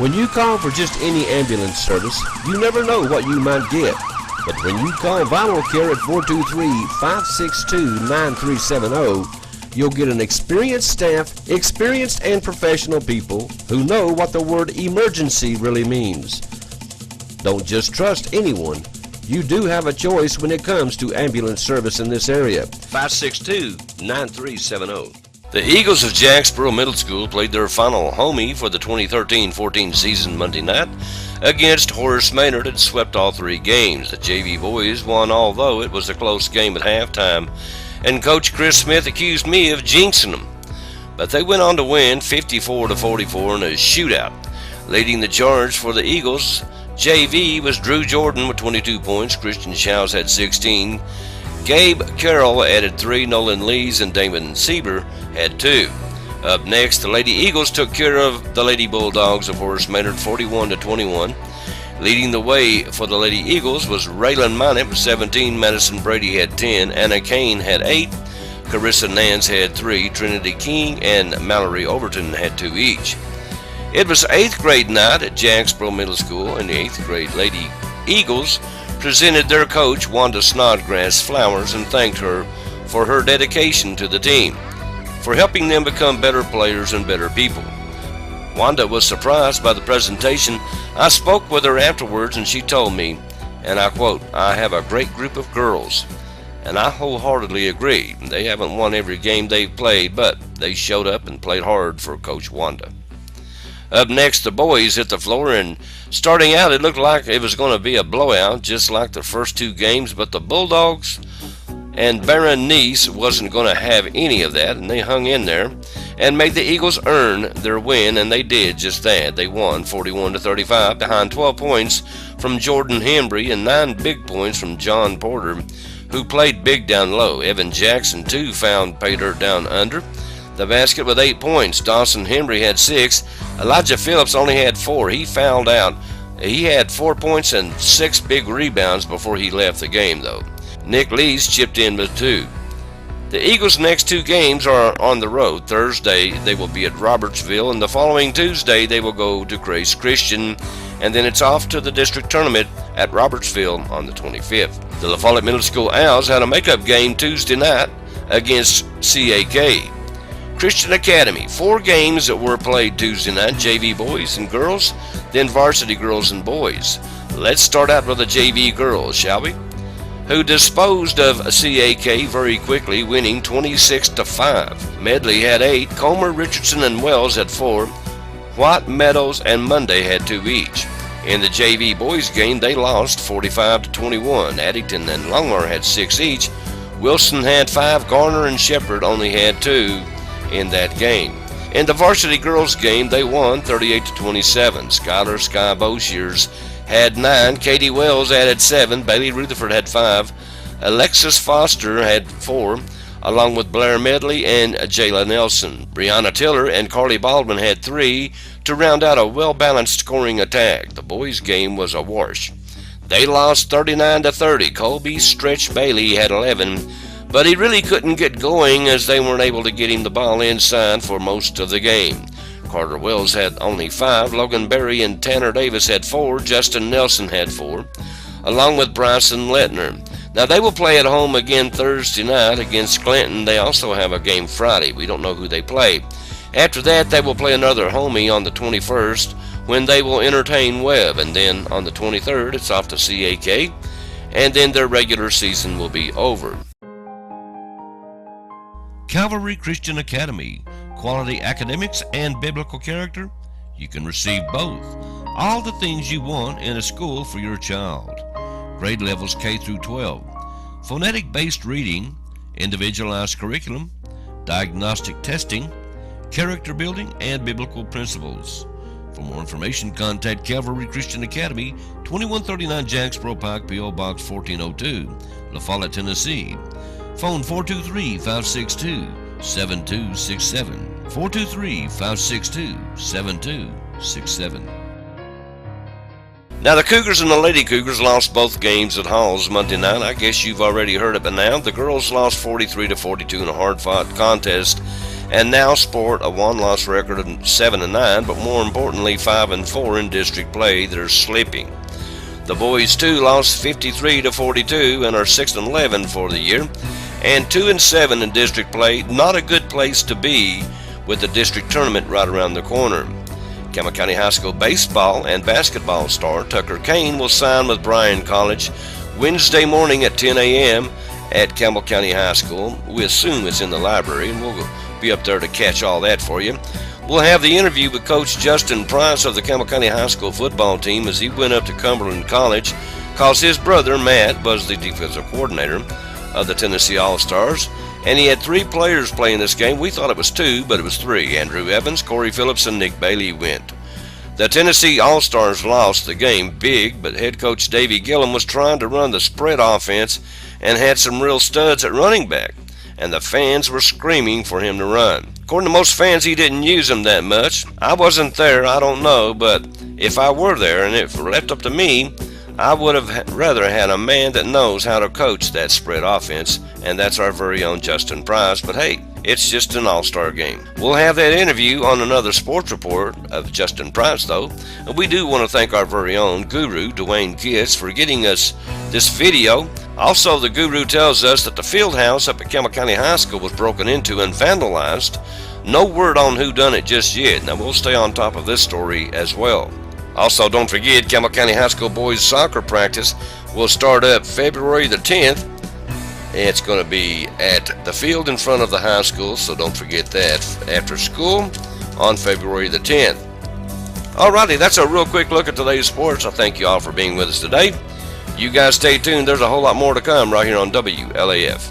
When you call for just any ambulance service, you never know what you might get. But when you call Vital Care at 423-562-9370, you'll get an experienced staff, experienced and professional people who know what the word emergency really means. Don't just trust anyone. You do have a choice when it comes to ambulance service in this area. 562-9370. The Eagles of Jacksboro Middle School played their final homie for the 2013-14 season Monday night against Horace Maynard and swept all three games. The JV boys won, although it was a close game at halftime, and Coach Chris Smith accused me of jinxing them. But they went on to win 54-44 in a shootout. Leading the charge for the Eagles JV was Drew Jordan with 22 points. Christian Shows had 16. Gabe Carroll added 3. Nolan Lees and Damon Sieber had 2. Up next, the Lady Eagles took care of the Lady Bulldogs of Horace Maynard 41-21. Leading the way for the Lady Eagles was Raylan Minot with 17. Madison Brady had 10. Anna Kane had 8. Carissa Nance had 3. Trinity King and Mallory Overton had 2 each. It was 8th grade night at Jacksboro Middle School, and the 8th grade Lady Eagles presented their coach, Wanda Snodgrass, flowers and thanked her for her dedication to the team, for helping them become better players and better people. Wanda was surprised by the presentation. I spoke with her afterwards and she told me, and I quote, "I have a great group of girls." And I wholeheartedly agree. They haven't won every game they've played, but they showed up and played hard for Coach Wanda. Up next, the boys hit the floor, and starting out, it looked like it was going to be a blowout, just like the first 2 games, but the Bulldogs and Baron Nice wasn't going to have any of that, and they hung in there and made the Eagles earn their win, and they did just that. They won 41-35 behind 12 points from Jordan Hembry and 9 big points from John Porter, who played big down low. Evan Jackson, too, found pay dirt down under the basket with 8 points. Dawson Hembry had 6. Elijah Phillips only had 4. He fouled out. He had 4 points and 6 big rebounds before he left the game, though. Nick Lees chipped in with 2. The Eagles' next 2 games are on the road. Thursday, they will be at Robertsville, and the following Tuesday, they will go to Grace Christian, and then it's off to the district tournament at Robertsville on the 25th. The La Follette Middle School Owls had a makeup game Tuesday night against CAK. Christian Academy, 4 games that were played Tuesday night, JV boys and girls, then varsity girls and boys. Let's start out with the JV girls, shall we? Who disposed of CAK very quickly, winning 26-5. Medley had 8, Comer, Richardson, and Wells had 4. White, Meadows, and Monday had 2 each. In the JV boys game, they lost 45-21. Addington and Longmore had 6 each. Wilson had 5, Garner and Shepherd only had 2 in that game. In the varsity girls game, they won 38-27. Skylar Sky Boshiers had 9, Katie Wells added 7, Bailey Rutherford had 5, Alexis Foster had 4, along with Blair Medley and Jayla Nelson. Brianna Tiller and Carly Baldwin had 3 to round out a well-balanced scoring attack. The boys' game was a wash. They lost 39-30. Colby Stretch Bailey had 11, but he really couldn't get going as they weren't able to get him the ball inside for most of the game. Carter Wells had only 5, Logan Berry and Tanner Davis had 4, Justin Nelson had 4, along with Bryson Lettner. Now they will play at home again Thursday night against Clinton. They also have a game Friday. We don't know who they play. After that, they will play another homie on the 21st when they will entertain Webb, and then on the 23rd it's off to CAK, and then their regular season will be over. Calvary Christian Academy, quality academics and biblical character. You can receive both. All the things you want in a school for your child. Grade levels K through 12. Phonetic-based reading, individualized curriculum, diagnostic testing, character building, and biblical principles. For more information, contact Calvary Christian Academy, 2139 Jacksboro Pike, P.O. Box 1402, La Follette, Tennessee. Phone 423-562-7267. 423-562-7267. Now the Cougars and the Lady Cougars lost both games at Halls Monday night. I guess you've already heard it by now. The girls lost 43-42 in a hard-fought contest and now sport a one-loss record of 7-9, but more importantly 5-4 in district play. They're slipping. The boys too lost 53-42 and are 6-11 for the year, and 2-7 in district play. Not a good place to be with the district tournament right around the corner. Campbell County High School baseball and basketball star Tucker Kane will sign with Bryan College Wednesday morning at 10 a.m. at Campbell County High School. We assume it's in the library, and we'll be up there to catch all that for you. We'll have the interview with Coach Justin Price of the Campbell County High School football team as he went up to Cumberland College, cause his brother Matt was the defensive coordinator of the Tennessee All-Stars, and he had 3 players playing this game. We thought it was 2, but it was 3. Andrew Evans, Corey Phillips, and Nick Bailey went. The Tennessee All-Stars lost the game big, but head coach Davey Gillum was trying to run the spread offense and had some real studs at running back, and the fans were screaming for him to run. According to most fans, he didn't use them that much. I wasn't there, I don't know, but if I were there and if it were left up to me, I would have rather had a man that knows how to coach that spread offense, and that's our very own Justin Price. But hey, it's just an all-star game. We'll have that interview on another sports report of Justin Price, though. And we do want to thank our very own guru, Dwayne Kitts, for getting us this video. Also, the guru tells us that the field house up at Campbell County High School was broken into and vandalized. No word on who done it just yet. Now, we'll stay on top of this story as well. Also, don't forget, Campbell County High School boys soccer practice will start up February the 10th. It's going to be at the field in front of the high school, so don't forget that after school on February the 10th. Alrighty, that's a real quick look at today's sports. I thank you all for being with us today. You guys stay tuned. There's a whole lot more to come right here on WLAF.